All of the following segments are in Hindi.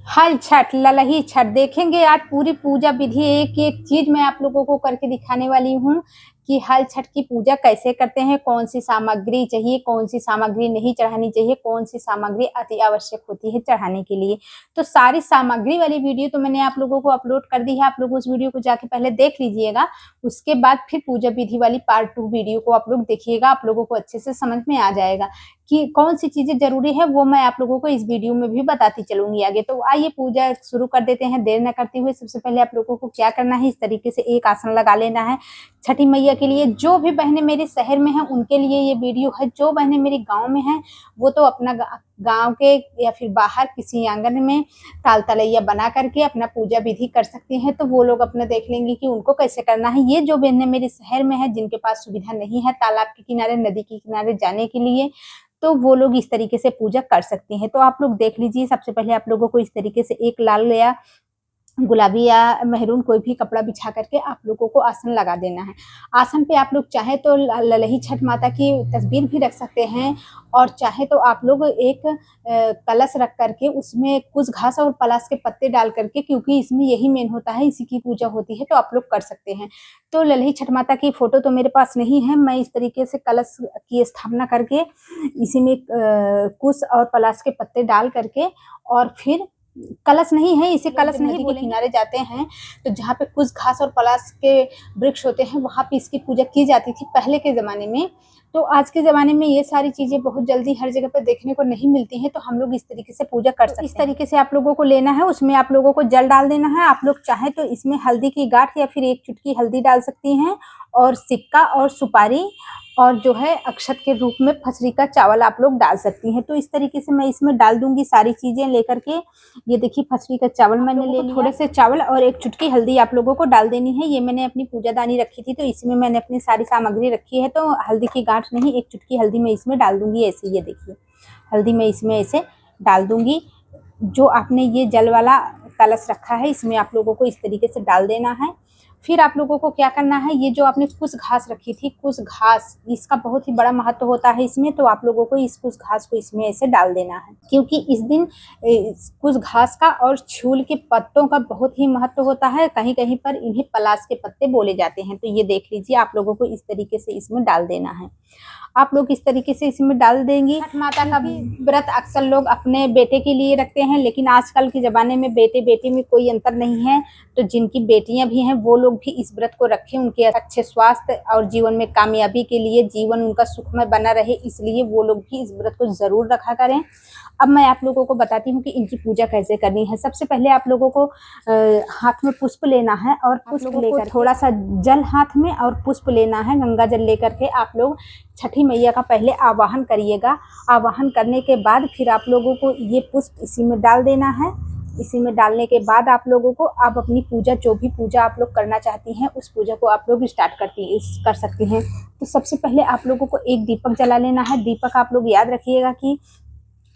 हल छठ ललही छठ देखेंगे। आज पूरी पूजा विधि एक एक चीज मैं आप लोगों को करके दिखाने वाली हूँ कि हल छठ की पूजा कैसे करते हैं, कौन सी सामग्री चाहिए, कौन सी सामग्री नहीं चढ़ानी चाहिए, कौन सी सामग्री अति आवश्यक होती है चढ़ाने के लिए। तो सारी सामग्री वाली वीडियो तो मैंने आप लोगों को अपलोड कर दी है। आप लोग उस वीडियो को जाके पहले देख लीजिएगा, उसके बाद फिर पूजा विधि वाली पार्ट 2 वीडियो को आप लोग देखिएगा। आप लोगों को अच्छे से समझ में आ जाएगा कि कौन सी चीजें जरूरी है, वो मैं आप लोगों को इस वीडियो में भी बताती चलूंगी आगे। तो आइए पूजा शुरू कर देते हैं देर न करते हुए। सबसे पहले आप लोगों को क्या करना है, इस तरीके से एक आसन लगा लेना है छठी मैया के लिए। जो भी बहनें मेरे शहर में हैं उनके लिए ये वीडियो है। जो बहनें मेरे गांव में हैं वो तो अपना गांव के या फिर बाहर किसी आंगन में ताल तलैया बना करके अपना पूजा विधि कर सकती हैं। तो वो लोग अपना देख लेंगे कि उनको कैसे करना है। ये जो बहनें मेरे शहर में है, जिनके पास सुविधा नहीं है तालाब के किनारे, नदी के किनारे जाने के लिए, तो वो लोग इस तरीके से पूजा कर सकती हैं। तो आप लोग देख लीजिए। सबसे पहले आप लोगों को इस तरीके से एक लाल या गुलाबी या मेहरून कोई भी कपड़ा बिछा करके आप लोगों को आसन लगा देना है। आसन पे आप लोग चाहे तो ललही छठ माता की तस्वीर भी रख सकते हैं, और चाहे तो आप लोग एक कलश रख करके उसमें कुछ घास और पलाश के पत्ते डाल करके, क्योंकि इसमें यही मेन होता है, इसी की पूजा होती है, तो आप लोग कर सकते हैं। तो ललही छठ माता की फोटो तो मेरे पास नहीं है। मैं इस तरीके से कलश की स्थापना करके इसी में कुश और पलाश के पत्ते डाल करके, और फिर कलश नहीं है, इसे कलश नहीं बोलेंगे। किनारे जाते हैं तो जहाँ पे कुछ घास और पलाश के वृक्ष होते हैं वहां पे इसकी पूजा की जाती थी पहले के जमाने में। तो आज के ज़माने में ये सारी चीज़ें बहुत जल्दी हर जगह पे देखने को नहीं मिलती हैं, तो हम लोग इस तरीके से पूजा कर सकते हैं। इस तरीके से आप लोगों को लेना है, उसमें आप लोगों को जल डाल देना है। आप लोग चाहे तो इसमें हल्दी की गांठ या फिर एक चुटकी हल्दी डाल सकती हैं, और सिक्का और सुपारी, और जो है अक्षत के रूप में फसरी का चावल आप लोग डाल सकती हैं। तो इस तरीके से मैं इसमें डाल दूंगी सारी चीज़ें लेकर के। ये देखिए फसरी का चावल मैंने ले लिया। थोड़े से चावल और एक चुटकी हल्दी आप लोगों को डाल देनी है। ये मैंने अपनी पूजादानी रखी थी, तो इसमें मैंने अपनी सारी सामग्री रखी है। तो हल्दी की गांठ नहीं, एक चुटकी हल्दी मैं इसमें डाल दूंगी ऐसे। ये देखिए हल्दी मैं इसमें ऐसे डाल दूंगी। जो आपने ये जल वाला कलश रखा है इसमें आप लोगों को इस तरीके से डाल देना है। फिर आप लोगों को क्या करना है, ये जो आपने कुछ घास रखी थी, कुछ घास, इसका बहुत ही बड़ा महत्व होता है इसमें। तो आप लोगों को इस कुछ घास को इसमें ऐसे डाल देना है, क्योंकि इस दिन कुछ घास का और छूल के पत्तों का बहुत ही महत्व होता है। कहीं कहीं पर इन्हें पलाश के पत्ते बोले जाते हैं। तो ये देख लीजिए, आप लोगों को इस तरीके से इसमें डाल देना है। आप लोग इस तरीके से इसमें डाल देंगी। छठ माता का भी व्रत अक्सर लोग अपने बेटे के लिए रखते हैं, लेकिन आजकल के ज़माने में बेटे बेटी में कोई अंतर नहीं है। तो जिनकी बेटियां भी हैं वो लोग भी इस व्रत को रखें, उनके अच्छे स्वास्थ्य और जीवन में कामयाबी के लिए, जीवन उनका सुखमय बना रहे, इसलिए वो लोग भी इस व्रत को ज़रूर रखा करें। अब मैं आप लोगों को बताती हूँ कि इनकी पूजा कैसे करनी है। सबसे पहले आप लोगों को हाथ में पुष्प लेना है, और पुष्प लेकर थोड़ा सा जल हाथ में और पुष्प लेना है। गंगा जल लेकर के आप लोग छठी मैया का पहले आवाहन करिएगा। आवाहन करने के बाद फिर आप लोगों को ये पुष्प इसी में डाल देना है। इसी में डालने के बाद आप लोगों को अब अपनी पूजा, जो भी पूजा आप लोग करना चाहती हैं, उस पूजा को आप लोग स्टार्ट कर सकती हैं। तो सबसे पहले आप लोगों को एक दीपक जला लेना है। दीपक आप लोग याद रखिएगा कि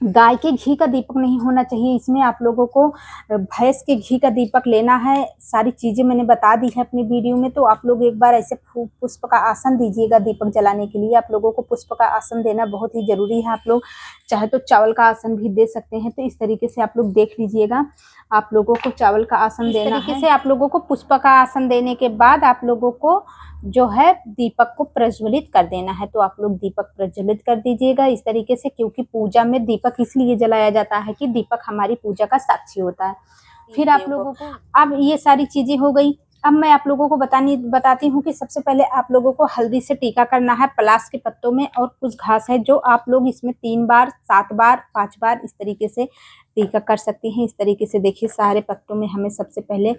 गाय के घी का दीपक नहीं होना चाहिए। इसमें आप लोगों को भैंस के घी का दीपक लेना है। सारी चीज़ें मैंने बता दी है अपनी वीडियो में। तो आप लोग एक बार ऐसे पुष्प का आसन दीजिएगा दीपक जलाने के लिए। आप लोगों को पुष्प का आसन देना बहुत ही ज़रूरी है। आप लोग चाहे तो चावल का आसन भी दे सकते हैं। तो इस तरीके से आप लोग देख लीजिएगा, आप लोगों को चावल का आसन देना है। इस तरीके से आप लोगों को पुष्प का आसन देने के बाद आप लोगों को जो है दीपक को प्रज्वलित कर देना है। तो आप लोग दीपक प्रज्वलित कर दीजिएगा इस तरीके से, क्योंकि पूजा में दीपक इसलिए जलाया जाता है कि दीपक हमारी पूजा का साक्षी होता है। फिर आप लोगों को, अब ये सारी चीजें हो गई। अब मैं आप लोगों को बताती हूँ कि सबसे पहले आप लोगों को हल्दी से टीका करना है पलाश के पत्तों में, और कुछ घास है जो आप लोग इसमें 3 बार, 7 बार, 5 बार इस तरीके से टीका कर सकती हैं। इस तरीके से देखिए सारे पत्तों में हमें सबसे पहले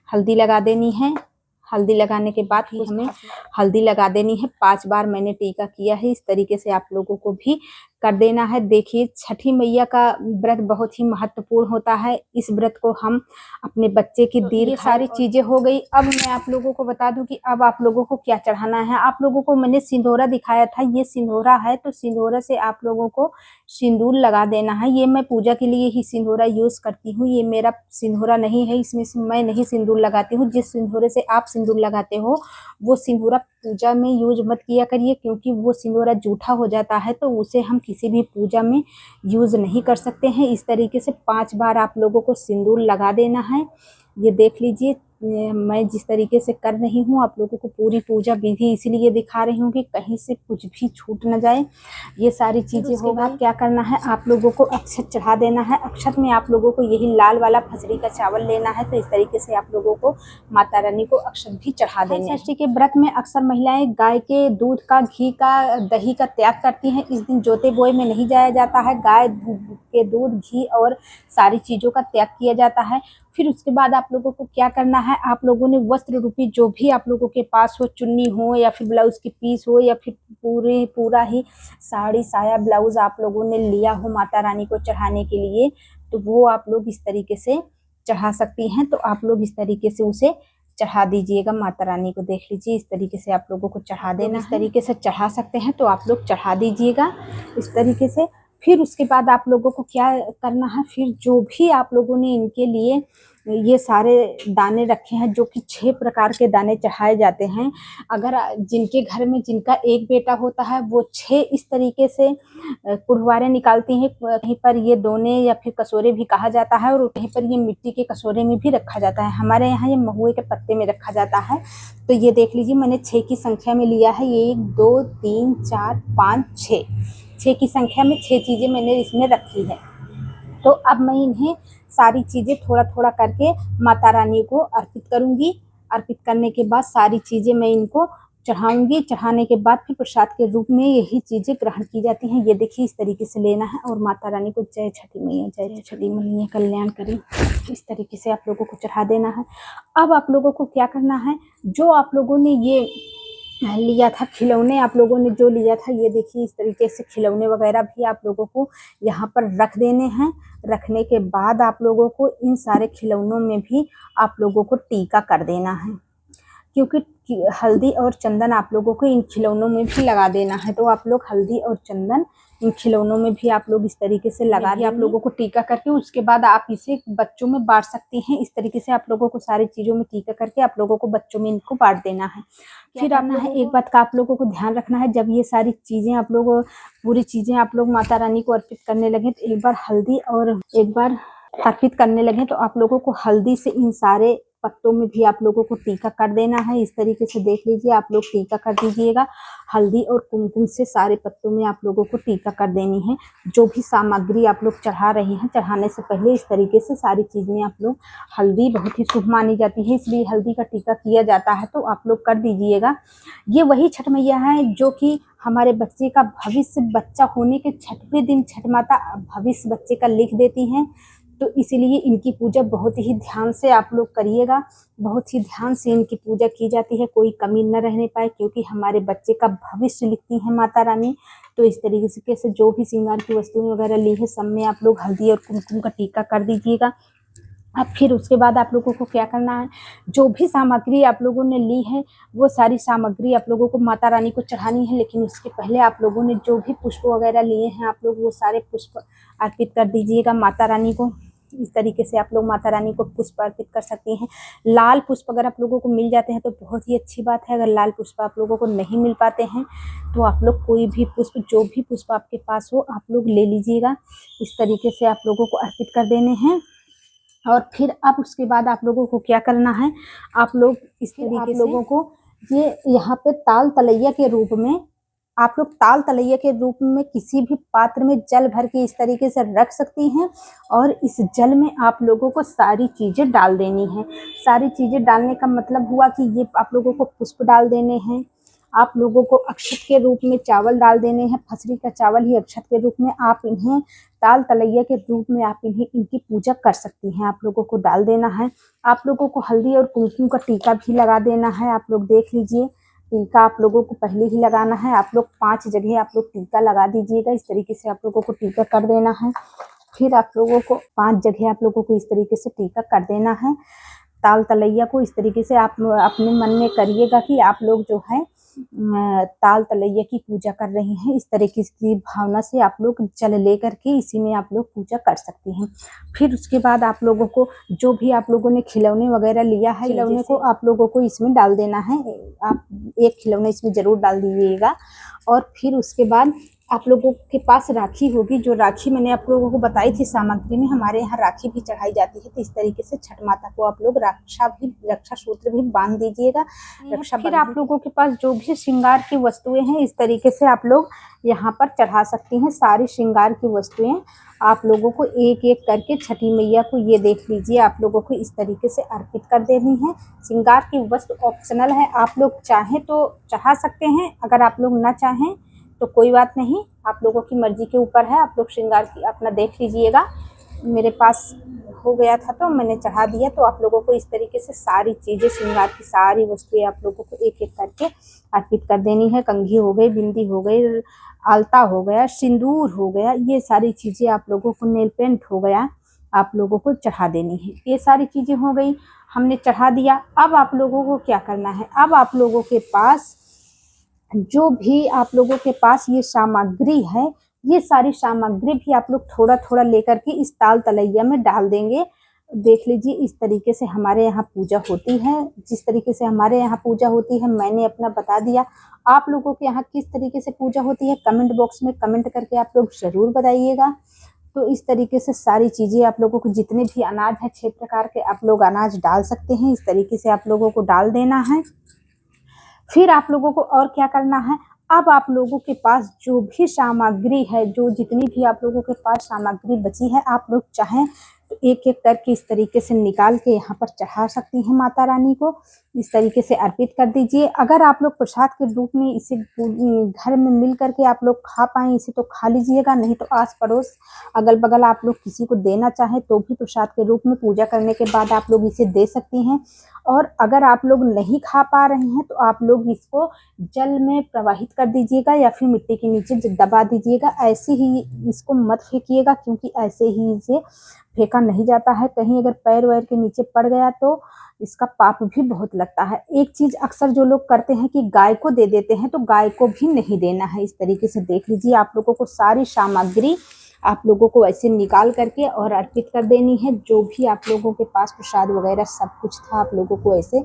हल्दी लगा देनी है। हल्दी लगाने के बाद ही हमें हल्दी लगा देनी है। 5 बार मैंने टीका किया है। इस तरीके से आप लोगों को भी कर देना है। देखिए छठी मैया का व्रत बहुत ही महत्वपूर्ण होता है। इस व्रत को हम अपने बच्चे की दीर्घ, सारी चीजें हो गई। अब मैं आप लोगों को बता दूं कि अब आप लोगों को क्या चढ़ाना है। आप लोगों को मैंने सिंदूरा दिखाया था, ये सिंदूरा है। तो सिंदूरा से आप लोगों को सिंदूर लगा देना है। ये मैं पूजा के लिए ही सिंदूरा यूज करती हूँ। ये मेरा सिंदूरा नहीं है, इसमें मैं नहीं सिंदूर लगाती हूँ। जिस सिंदूरे से आप सिंदूर लगाते हो वो सिंदूरा पूजा में यूज मत किया करिए, क्योंकि वो सिंदूरा जूठा हो जाता है, तो उसे हम किसी भी पूजा में यूज़ नहीं कर सकते हैं। इस तरीके से 5 बार आप लोगों को सिंदूर लगा देना है। ये देख लीजिए, मैं जिस तरीके से कर रही हूँ आप लोगों को पूरी पूजा विधि इसीलिए दिखा रही हूँ कि कहीं से कुछ भी छूट ना जाए। ये सारी चीज़ें हो गई। क्या करना है, आप लोगों को अक्षत चढ़ा देना है। अक्षत में आप लोगों को यही लाल वाला फसरी का चावल लेना है। तो इस तरीके से आप लोगों को माता रानी को अक्षत भी चढ़ा देने हैं। षष्ठी के व्रत में अक्सर महिलाएं गाय के दूध का, घी का, दही का त्याग करती हैं। इस दिन जोते बोए में नहीं जाया जाता है। गाय के दूध, घी और सारी चीज़ों का त्याग किया जाता है। फिर उसके बाद आप लोगों को क्या करना है, आप लोगों ने वस्त्र रूपी जो भी आप लोगों के पास हो, चुन्नी हो या फिर ब्लाउज की पीस हो या फिर पूरा ही साड़ी, साया, ब्लाउज आप लोगों ने लिया हो माता रानी को चढ़ाने के लिए, तो वो आप लोग इस तरीके से चढ़ा सकती हैं। तो आप लोग इस तरीके से उसे चढ़ा दीजिएगा माता रानी को। देख लीजिए, इस तरीके से आप लोगों को चढ़ा देना। इस तरीके से चढ़ा सकते हैं, तो आप लोग चढ़ा दीजिएगा इस तरीके से। फिर उसके बाद आप लोगों को क्या करना है, फिर जो भी आप लोगों ने इनके लिए ये सारे दाने रखे हैं, जो कि 6 प्रकार के दाने चढ़ाए जाते हैं। अगर जिनके घर में जिनका एक बेटा होता है, वो 6 इस तरीके से कुड़वारे निकालती हैं। कहीं पर ये दोने या फिर कसोरे भी कहा जाता है, और कहीं पर ये मिट्टी के कसोरे में भी रखा जाता है। हमारे यहाँ ये महुए के पत्ते में रखा जाता है। तो ये देख लीजिए, मैंने 6 की संख्या में लिया है। 1 2 3 4 5 6 की संख्या में 6 चीज़ें मैंने इसमें रखी है। तो अब मैं इन्हें सारी चीज़ें थोड़ा थोड़ा करके माता रानी को अर्पित करूँगी। अर्पित करने के बाद सारी चीज़ें मैं इनको चढ़ाऊँगी। चढ़ाने के बाद फिर प्रसाद के रूप में यही चीज़ें ग्रहण की जाती हैं। ये देखिए, इस तरीके से लेना है और माता रानी को जय छठी मैया, जय छठी मैया कल्याण करें, इस तरीके से आप लोगों को चढ़ा देना है। अब आप लोगों को क्या करना है, जो आप लोगों ने ये लिया था खिलौने, आप लोगों ने जो लिया था, ये देखिए इस तरीके से खिलौने वगैरह भी आप लोगों को यहाँ पर रख देने हैं। रखने के बाद आप लोगों को इन सारे खिलौनों में भी आप लोगों को टीका कर देना है, क्योंकि हल्दी और चंदन आप लोगों को इन खिलौनों में भी लगा देना है। तो आप लोग हल्दी और चंदन इन खिलौनों में भी आप लोग इस तरीके से लगा दिए। आप लोगों को टीका करके उसके बाद आप इसे बच्चों में बांट सकती हैं। इस तरीके से आप लोगों को सारी चीज़ों में टीका करके आप लोगों को बच्चों में इनको बांट देना है। फिर आप लोगों एक बात का आप लोगों को ध्यान रखना है, जब ये सारी चीज़ें आप लोग पूरी चीज़ें आप लोग माता रानी को अर्पित करने लगे, तो एक बार हल्दी और एक बार अर्पित करने लगे तो आप लोगों को हल्दी से इन सारे पत्तों में भी आप लोगों को टीका कर देना है। इस तरीके से देख लीजिए, आप लोग टीका कर दीजिएगा। हल्दी और कुमकुम से सारे पत्तों में आप लोगों को टीका कर देनी है। जो भी सामग्री आप लोग चढ़ा रहे हैं, चढ़ाने से पहले इस तरीके से सारी चीज़ें आप लोग, हल्दी बहुत ही शुभ मानी जाती है, इसलिए हल्दी का टीका किया जाता है, तो आप लोग कर दीजिएगा। ये वही छठ मैया है जो कि हमारे बच्चे का भविष्य, बच्चा होने के 6वें दिन छठ माता भविष्य बच्चे का लिख देती हैं। तो इसीलिए इनकी पूजा बहुत ही ध्यान से आप लोग करिएगा। बहुत ही ध्यान से इनकी पूजा की जाती है, कोई कमी न रहने पाए, क्योंकि हमारे बच्चे का भविष्य लिखती हैं माता रानी। तो इस तरीके से जो भी श्रृंगार की वस्तुएं वगैरह ली है, सब में आप लोग हल्दी और कुमकुम का टीका कर दीजिएगा। अब फिर उसके बाद आप लोगों को क्या करना है, जो भी सामग्री आप लोगों ने ली है, वो सारी सामग्री आप लोगों को माता रानी को चढ़ानी है। लेकिन उसके पहले आप लोगों ने जो भी पुष्प वगैरह लिए हैं, आप लोग वो सारे पुष्प अर्पित कर दीजिएगा माता रानी को। इस तरीके से आप लोग माता रानी को पुष्प अर्पित कर सकती हैं। लाल पुष्प अगर आप लोगों को मिल जाते हैं तो बहुत ही अच्छी बात है। अगर लाल पुष्प आप लोगों को नहीं मिल पाते हैं, तो आप लोग कोई भी पुष्प, जो भी पुष्प आपके पास हो, आप लोग ले लीजिएगा। इस तरीके से आप लोगों को अर्पित कर देने हैं। और फिर अब उसके बाद आप लोगों को क्या करना है, आप लोग इस तरीके से लोगों को ये यहाँ पे ताल तलैया के रूप में, आप लोग ताल तलैया के रूप में किसी भी पात्र में जल भर के इस तरीके से रख सकती हैं। और इस जल में आप लोगों को सारी चीज़ें डाल देनी है। सारी चीज़ें डालने का मतलब हुआ कि ये आप लोगों को पुष्प डाल देने हैं, आप लोगों को अक्षत के रूप में चावल डाल देने हैं। फसरी का चावल ही अक्षत के रूप में आप इन्हें ताल तलैया के रूप में आप इन्हें, इनकी पूजा कर सकती हैं। आप लोगों को डाल देना है। आप लोगों को हल्दी और कुमकुम का टीका भी लगा देना है। आप लोग देख लीजिए, टीका आप लोगों को पहले ही लगाना है। आप लोग 5 जगह आप लोग टीका लगा दीजिएगा। इस तरीके से आप लोगों को टीका कर देना है। फिर आप लोगों को 5 जगह आप लोगों को इस तरीके से टीका कर देना है। ताल तलैया को इस तरीके से आप अपने मन में करिएगा कि आप लोग जो है ताल तलैया की पूजा कर रहे हैं। इस तरीके की भावना से आप लोग जल लेकर के इसी में आप लोग पूजा कर सकते हैं। फिर उसके बाद आप लोगों को जो भी आप लोगों ने खिलौने वगैरह लिया है, खिलौने को आप लोगों को इसमें डाल देना है। आप एक खिलौने इसमें ज़रूर डाल दीजिएगा। और फिर उसके बाद आप लोगों के पास राखी होगी, जो राखी मैंने आप लोगों को बताई थी सामग्री में, हमारे यहाँ राखी भी चढ़ाई जाती है। तो इस तरीके से छठ माता को आप लोग रक्षा सूत्र भी बांध दीजिएगा। फिर आप लोगों के पास जो भी श्रृंगार की वस्तुएं हैं इस तरीके से आप लोग यहाँ पर चढ़ा सकती हैं। सारी श्रृंगार की वस्तुएं आप लोगों को एक एक करके छठी मैया को, ये देख लीजिए, आप लोगों को इस तरीके से अर्पित कर देनी है। श्रृंगार की वस्तु ऑप्शनल है, आप लोग चाहें तो चढ़ा सकते हैं, अगर आप लोग ना चाहें तो कोई बात नहीं, आप लोगों की मर्जी के ऊपर है। आप लोग श्रृंगार की अपना देख लीजिएगा। मेरे पास हो गया था तो मैंने चढ़ा दिया। तो आप लोगों को इस तरीके से सारी चीज़ें, श्रृंगार की सारी वस्तुएं आप लोगों को एक एक करके अर्पित कर देनी है। कंघी हो गई, बिंदी हो गई, आलता हो गया, सिंदूर हो गया, ये सारी चीज़ें आप लोगों को, नेल पेंट हो गया, आप लोगों को चढ़ा देनी है। ये सारी चीज़ें हो गई, हमने चढ़ा दिया। अब आप लोगों को क्या करना है, अब आप लोगों के पास जो भी आप लोगों के पास ये सामग्री है, ये सारी सामग्री भी आप लोग थोड़ा थोड़ा लेकर के इस ताल तलैया में डाल देंगे। देख लीजिए, इस तरीके से हमारे यहाँ पूजा होती है। जिस तरीके से हमारे यहाँ पूजा होती है मैंने अपना बता दिया। आप लोगों के यहाँ किस तरीके से पूजा होती है कमेंट बॉक्स में कमेंट करके आप लोग ज़रूर बताइएगा। तो इस तरीके से सारी चीज़ें आप लोगों को, जितने भी अनाज हैं 6 प्रकार के, आप लोग अनाज डाल सकते हैं। इस तरीके से आप लोगों को डाल देना है। फिर आप लोगों को और क्या करना है, अब आप लोगों के पास जो भी सामग्री है, जो जितनी भी आप लोगों के पास सामग्री बची है, आप लोग चाहें तो एक एक करके इस तरीके से निकाल के यहाँ पर चढ़ा सकती हैं माता रानी को। इस तरीके से अर्पित कर दीजिए। अगर आप लोग प्रसाद के रूप में इसे घर में मिल करके आप लोग खा पाएँ इसे तो खा लीजिएगा, नहीं तो आस पड़ोस अगल बगल आप लोग किसी को देना चाहें तो भी प्रसाद के रूप में पूजा करने के बाद आप लोग इसे दे सकती हैं। और अगर आप लोग नहीं खा पा रहे हैं तो आप लोग इसको जल में प्रवाहित कर दीजिएगा या फिर मिट्टी के नीचे दबा दीजिएगा। ऐसे ही इसको मत फेंकिएगा, क्योंकि ऐसे ही इसे फेंका नहीं जाता है। कहीं अगर पैर वैर के नीचे पड़ गया तो इसका पाप भी बहुत लगता है। एक चीज़ अक्सर जो लोग करते हैं कि गाय को दे देते हैं, तो गाय को भी नहीं देना है। इस तरीके से देख लीजिए, आप लोगों को सारी सामग्री आप लोगों को ऐसे निकाल करके और अर्पित कर देनी है। जो भी आप लोगों के पास प्रसाद वगैरह सब कुछ था, आप लोगों को ऐसे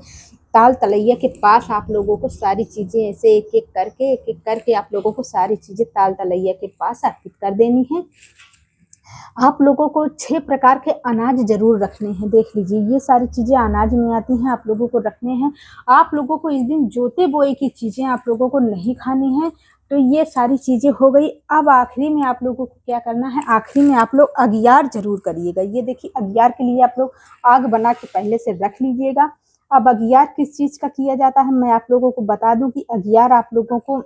ताल तलैया के पास आप लोगों को सारी चीज़ें ऐसे एक एक करके आप लोगों को सारी चीज़ें ताल तलैया के पास अर्पित कर देनी है। आप लोगों को 6 प्रकार के अनाज जरूर रखने हैं। देख लीजिए, ये सारी चीज़ें अनाज में आती हैं, आप लोगों को रखने हैं। आप लोगों को इस दिन जोते बोए की चीज़ें आप लोगों को नहीं खानी है। तो ये सारी चीज़ें हो गई। अब आखिरी में आप लोगों को क्या करना है, आखिरी में आप लोग अगियार जरूर करिएगा। ये देखिए, अगियार के लिए आप लोग आग बना के पहले से रख लीजिएगा। अब अगियार किस चीज़ का किया जाता है मैं आप लोगों को बता दूं कि अगियार आप लोगों को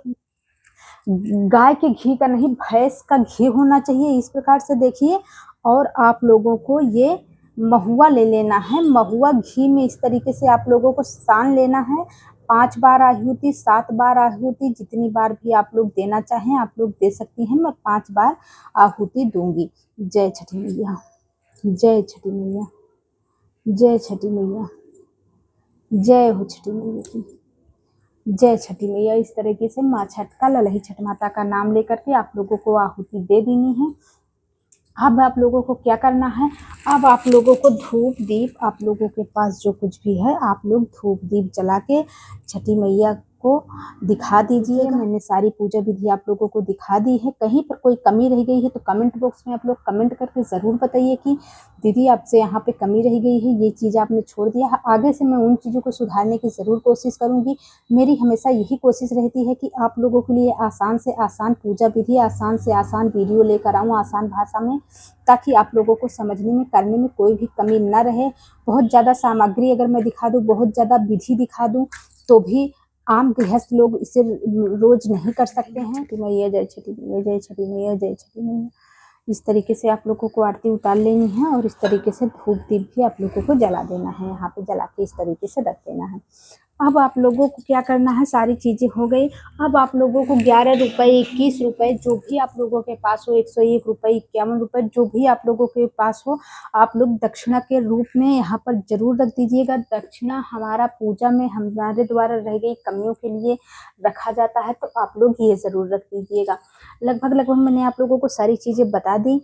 गाय के घी का नहीं, भैंस का घी होना चाहिए। इस प्रकार से देखिए, और आप लोगों को ये महुआ ले लेना है। महुआ घी में इस तरीके से आप लोगों को सान लेना है। 5 बार आहुति, 7 बार आहुति, जितनी बार भी आप लोग देना चाहें आप लोग दे सकती हैं। मैं 5 बार आहुति दूंगी। जय छठी मैया, जय छठी मैया, जय छठी मैया, जय हो छठी मैया की, जय छठी मैया। इस तरीके से माँ छठ का, ललही छठ माता का नाम लेकर के आप लोगों को आहुति दे देनी है। अब आप लोगों को क्या करना है, अब आप लोगों को धूप दीप, आप लोगों के पास जो कुछ भी है आप लोग धूप दीप जला के छठी मैया को दिखा दीजिएगा। मैंने सारी पूजा विधि आप लोगों को दिखा दी है। कहीं पर कोई कमी रह गई है तो कमेंट बॉक्स में आप लोग कमेंट करके ज़रूर बताइए कि दीदी आपसे यहाँ पे कमी रह गई है, ये चीज़ आपने छोड़ दिया है। आगे से मैं उन चीज़ों को सुधारने की ज़रूर कोशिश करूँगी। मेरी हमेशा यही कोशिश रहती है कि आप लोगों के लिए आसान से आसान पूजा विधि, आसान से आसान वीडियो लेकर आऊँ आसान भाषा में, ताकि आप लोगों को समझने में करने में कोई भी कमी ना रहे। बहुत ज़्यादा सामग्री अगर मैं दिखा दूँ, बहुत ज़्यादा विधि दिखा दूँ तो भी आम गृहस्थ लोग इसे रोज नहीं कर सकते हैं। कि मैया जय छठी मैया, जय छठी मैया, जय छठी मैया। इस तरीके से आप लोगों को आरती उतार लेनी है और इस तरीके से धूप दीप भी आप लोगों को जला देना है। यहाँ पे जला के इस तरीके से रख देना है। अब आप लोगों को क्या करना है, सारी चीज़ें हो गई। अब आप लोगों को 11 रुपये, 21 रुपये, जो भी आप लोगों के पास हो, 101 रुपये, 51 रुपये, जो भी आप लोगों के पास हो, आप लोग दक्षिणा के रूप में यहाँ पर जरूर रख दीजिएगा। दक्षिणा हमारा पूजा में हमारे द्वारा रह गई कमियों के लिए रखा जाता है, तो आप लोग ये ज़रूर रख दीजिएगा। लगभग मैंने आप लोगों को सारी चीज़ें बता दी।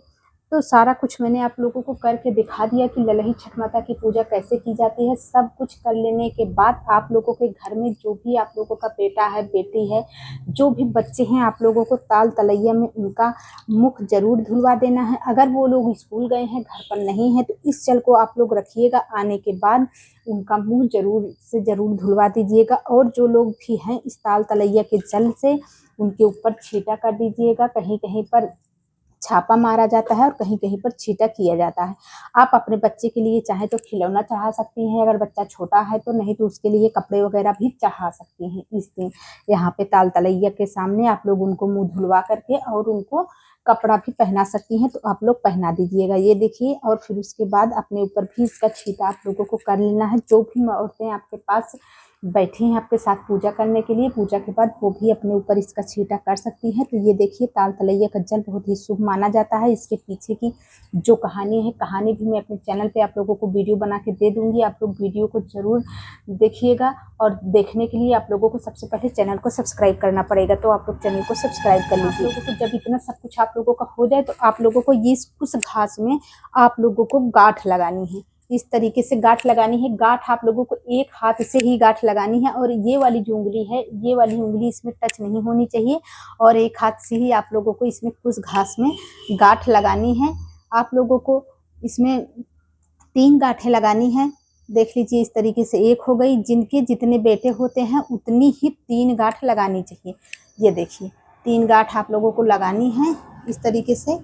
तो सारा कुछ मैंने आप लोगों को करके दिखा दिया कि ललही छठ माता की पूजा कैसे की जाती है। सब कुछ कर लेने के बाद आप लोगों के घर में जो भी आप लोगों का बेटा है, बेटी है, जो भी बच्चे हैं, आप लोगों को ताल तलैया में उनका मुख जरूर धुलवा देना है। अगर वो लोग स्कूल गए हैं, घर पर नहीं है, तो इस जल को आप लोग रखिएगा। आने के बाद उनका मुँह जरूर धुलवा दीजिएगा। और जो लोग भी हैं, इस ताल तलैया के जल से उनके ऊपर छींटा कर दीजिएगा। कहीं कहीं पर छापा मारा जाता है और कहीं कहीं पर छींटा किया जाता है। आप अपने बच्चे के लिए चाहे तो खिलौना चढ़ा सकती हैं, अगर बच्चा छोटा है तो, नहीं तो उसके लिए कपड़े वगैरह भी चढ़ा सकती हैं। इस दिन यहाँ पे ताल तलैया के सामने आप लोग उनको मुंह धुलवा करके और उनको कपड़ा भी पहना सकती हैं, तो आप लोग पहना दीजिएगा। ये देखिए। और फिर उसके बाद अपने ऊपर भी इसका छींटा आप लोगों को कर लेना है। जो भी औरतें आपके पास बैठी हैं आपके साथ पूजा करने के लिए, पूजा के बाद वो भी अपने ऊपर इसका छींटा कर सकती हैं। तो ये देखिए, ताल तलैया का जल बहुत ही शुभ माना जाता है। इसके पीछे की जो कहानी है, कहानी भी मैं अपने चैनल पे आप लोगों को वीडियो बना के दे दूंगी। आप लोग वीडियो को जरूर देखिएगा। और देखने के लिए आप लोगों को सबसे पहले चैनल को सब्सक्राइब करना पड़ेगा, तो आप लोग चैनल को सब्सक्राइब कर लीजिए। आप लोगों को जब इतना सब कुछ आप लोगों का हो जाए, तो आप लोगों को उस घास में आप लोगों को गांठ लगानी है। इस तरीके से गांठ लगानी है। गांठ आप लोगों को एक हाथ से ही गांठ लगानी है, और ये वाली जो उंगली है, ये वाली उंगली इसमें टच नहीं होनी चाहिए, और एक हाथ से ही आप लोगों को इसमें कुछ घास में गांठ लगानी है। आप लोगों को इसमें 3 गांठें लगानी है। देख लीजिए, इस तरीके से एक हो गई। जिनके जितने बेटे होते हैं उतनी ही 3 गांठ लगानी चाहिए। ये देखिए, 3 गांठ आप लोगों को लगानी है इस तरीके से।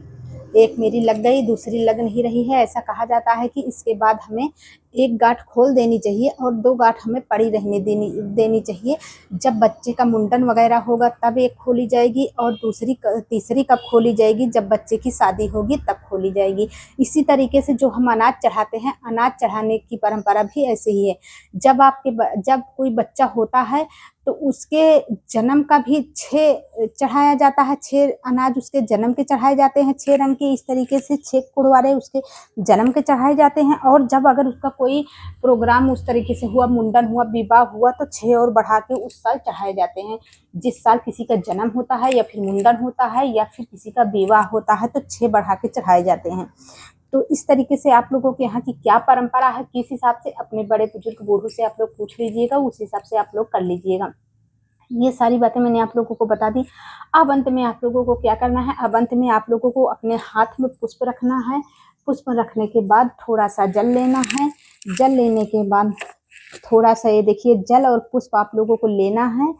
एक मेरी लग गई, दूसरी लग नहीं रही है। ऐसा कहा जाता है कि इसके बाद हमें एक गांठ खोल देनी चाहिए और 2 गांठ हमें पड़ी रहने देनी चाहिए। जब बच्चे का मुंडन वगैरह होगा तब एक खोली जाएगी, और तीसरी कब खोली जाएगी, जब बच्चे की शादी होगी तब खोली जाएगी। इसी तरीके से जो हम अनाज चढ़ाते हैं, अनाज चढ़ाने की परंपरा भी ऐसे ही है। जब कोई बच्चा होता है तो उसके जन्म का भी 6 चढ़ाया जाता है। 6 अनाज उसके जन्म के चढ़ाए जाते हैं, 6 रंग के। इस तरीके से 6 कुड़वारे उसके जन्म के चढ़ाए जाते हैं। और जब अगर उसका कोई प्रोग्राम उस तरीके से हुआ, मुंडन हुआ, विवाह हुआ, तो 6 और बढ़ा के उस साल चढ़ाए जाते हैं। जिस साल किसी का जन्म होता है, या फिर मुंडन होता है, या फिर किसी का विवाह होता है, तो 6 बढ़ा के चढ़ाए जाते हैं। तो इस तरीके से आप लोगों के यहाँ की क्या परंपरा है, किस हिसाब से, अपने बड़े बुजुर्ग बूढ़ों से आप लोग पूछ लीजिएगा, उस हिसाब से आप लोग कर लीजिएगा। ये सारी बातें मैंने आप लोगों को बता दी। अब अंत में आप लोगों को क्या करना है, अब अंत में आप लोगों को अपने हाथ में पुष्प रखना है। पुष्प रखने के बाद थोड़ा सा जल लेना है। जल लेने के बाद थोड़ा सा, ये देखिए, जल और पुष्प आप लोगों को लेना है।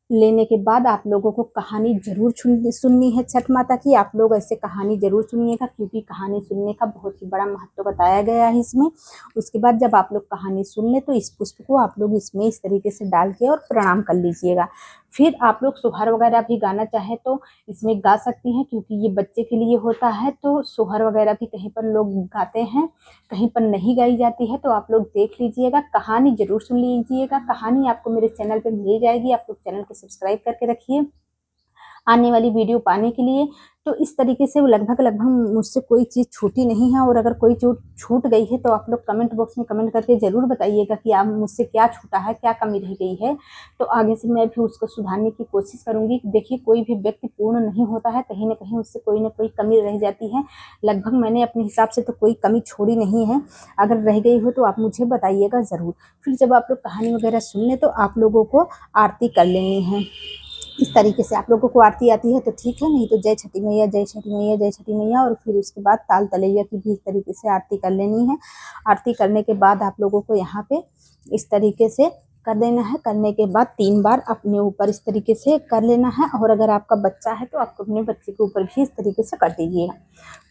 लेने के बाद आप लोगों को कहानी जरूर सुननी है छठ माता की। आप लोग ऐसे कहानी जरूर सुनिएगा, क्योंकि कहानी सुनने का बहुत ही बड़ा महत्व बताया गया है इसमें। उसके बाद जब आप लोग कहानी सुन ले, तो इस पुष्प को आप लोग इसमें इस तरीके से डाल के और प्रणाम कर लीजिएगा। फिर आप लोग सोहर वगैरह भी गाना चाहे तो इसमें गा सकती हैं, क्योंकि ये बच्चे के लिए होता है। तो सोहर वगैरह भी कहीं पर लोग गाते हैं, कहीं पर नहीं गाई जाती है। तो आप लोग देख लीजिएगा, कहानी जरूर सुन लीजिएगा। कहानी आपको मेरे चैनल पे मिल जाएगी। आप लोग चैनल को सब्सक्राइब करके रखिए आने वाली वीडियो पाने के लिए। तो इस तरीके से लगभग मुझसे कोई चीज़ छूटी नहीं है। और अगर कोई चीज़ छूट गई है, तो आप लोग कमेंट बॉक्स में कमेंट करके ज़रूर बताइएगा कि आप मुझसे क्या छूटा है, क्या कमी रह गई है। तो आगे से मैं भी उसको सुधारने की कोशिश करूँगी। देखिए, कोई भी व्यक्ति पूर्ण नहीं होता है, कहीं ना कहीं उससे कोई ना कोई कमी रह जाती है। लगभग मैंने अपने हिसाब से तो कोई कमी छोड़ी नहीं है। अगर रह गई हो तो आप मुझे बताइएगा ज़रूर। फिर जब आप लोग कहानी वगैरह सुन लें, तो आप लोगों को आरती कर लेनी है। इस तरीके से आप लोगों को आरती आती है तो ठीक है, नहीं तो जय छठी मैया, जय छठी मैया, जय छठी मैया। और फिर उसके बाद ताल तलैया की भी इस तरीके से आरती कर लेनी है। आरती करने के बाद आप लोगों को यहाँ पे इस तरीके से कर देना है। करने के बाद 3 बार अपने ऊपर इस तरीके से कर लेना है। और अगर आपका बच्चा है, तो आप अपने बच्चे के ऊपर भी इस तरीके से कर दीजिएगा।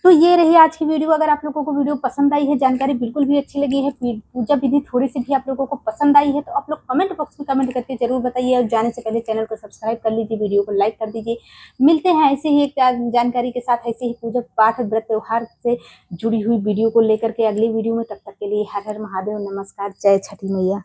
तो ये रही आज की वीडियो। अगर आप लोगों को वीडियो पसंद आई है, जानकारी बिल्कुल भी अच्छी लगी है, पूजा विधि थोड़ी सी भी आप लोगों को पसंद आई है, तो आप लोग कमेंट बॉक्स में कमेंट करके जरूर बताइए। और जाने से पहले चैनल को सब्सक्राइब कर लीजिए, वीडियो को लाइक कर दीजिए। मिलते हैं ऐसे ही एक जानकारी के साथ, ऐसे ही पूजा पाठ व्रत त्योहार से जुड़ी हुई वीडियो को लेकर के अगली वीडियो में। तब तक के लिए हर हर महादेव, नमस्कार, जय छठी मैया।